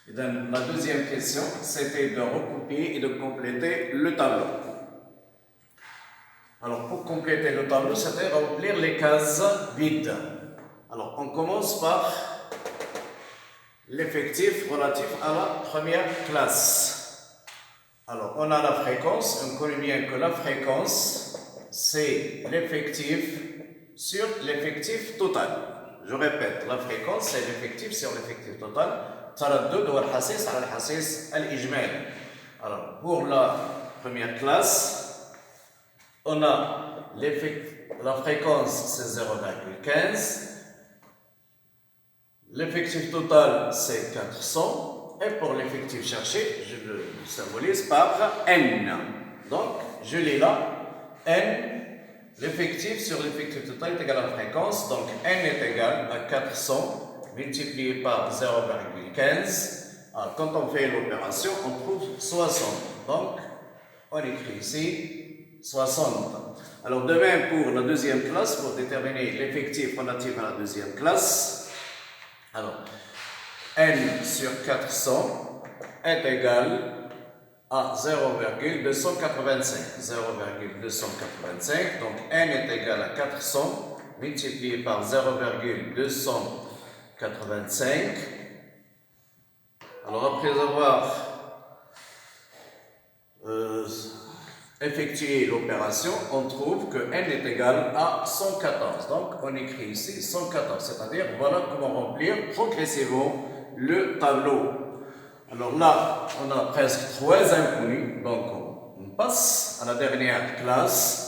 Et donc, la deuxième question, c'était de recopier et de compléter le tableau. Alors, pour compléter le tableau, c'était remplir les cases vides. Alors, on commence par l'effectif relatif à la première classe. Alors, on a la fréquence. On connaît bien que la fréquence, c'est l'effectif sur l'effectif total. Je répète, la fréquence, c'est l'effectif sur l'effectif total. تردد هو الحصيص على الحصيص الإجمالي. Alors, pour la première classe, on a la fréquence, c'est 0,15. L'effectif total, c'est 400. Et pour l'effectif cherché, je le symbolise par N. Donc, je lis là, N, l'effectif sur l'effectif total est égal à la fréquence. Donc, N est égal à 400 multiplié par 0,15. Alors, quand on fait l'opération, on trouve 60. Donc, on écrit ici 60. Alors, de même pour la deuxième classe, pour déterminer l'effectif relatif à la deuxième classe, alors, N sur 400 est égal à 0,285. 0,285, donc N est égal à 400 multiplié par 0,285. Alors, après avoir effectué l'opération, on trouve que N est égal à 114. Donc, on écrit ici 114, c'est-à-dire, voilà comment remplir progressivement le tableau. Alors là, on a presque 3 inconnus, donc on passe à la dernière classe.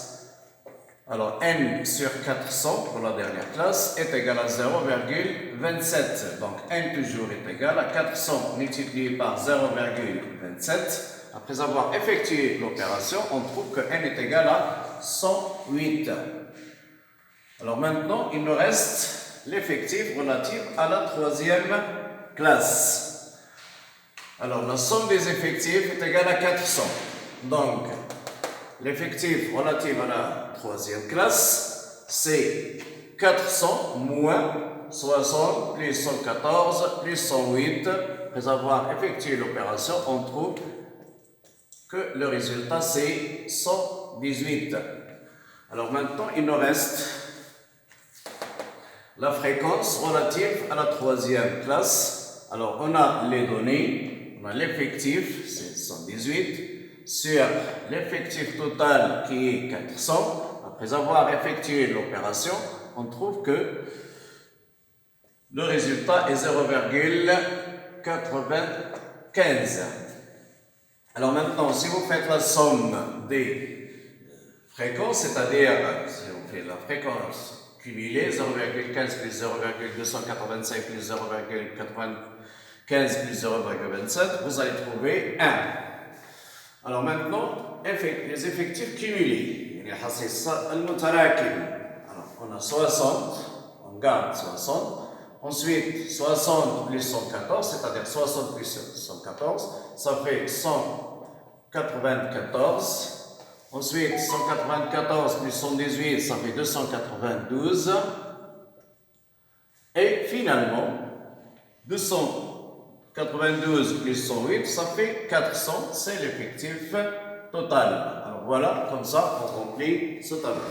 Alors, N sur 400 pour la dernière classe est égal à 0,27. Donc, N toujours est égal à 400 multiplié par 0,27. Après avoir effectué l'opération, on trouve que N est égal à 108. Alors maintenant, il nous reste l'effectif relatif à la troisième classe. Alors, la somme des effectifs est égale à 400. Donc, l'effectif relatif à la troisième classe, c'est 400 moins 60 plus 114 plus 108. Après avoir effectué l'opération, on trouve que le résultat, c'est 118. Alors maintenant, il nous reste la fréquence relative à la troisième classe. Alors, on a les données, on a l'effectif, c'est 118, sur l'effectif total qui est 400. Après avoir effectué l'opération, on trouve que le résultat est 0,95. Alors maintenant, si vous faites la somme des fréquences, c'est-à-dire si on fait la fréquence cumulée, 0,15 plus 0,285 plus 0,95 plus 0,27, vous allez trouver 1. Alors maintenant, les effectifs cumulés. Alors, on a 60, on garde 60. Ensuite, 60 plus 114, c'est-à-dire 60 plus 114, ça fait 194. Ensuite, 194 plus 118, ça fait 292. Et finalement, 292 plus 108, ça fait 400, c'est l'effectif total. Alors voilà, comme ça, on remplit ce tableau.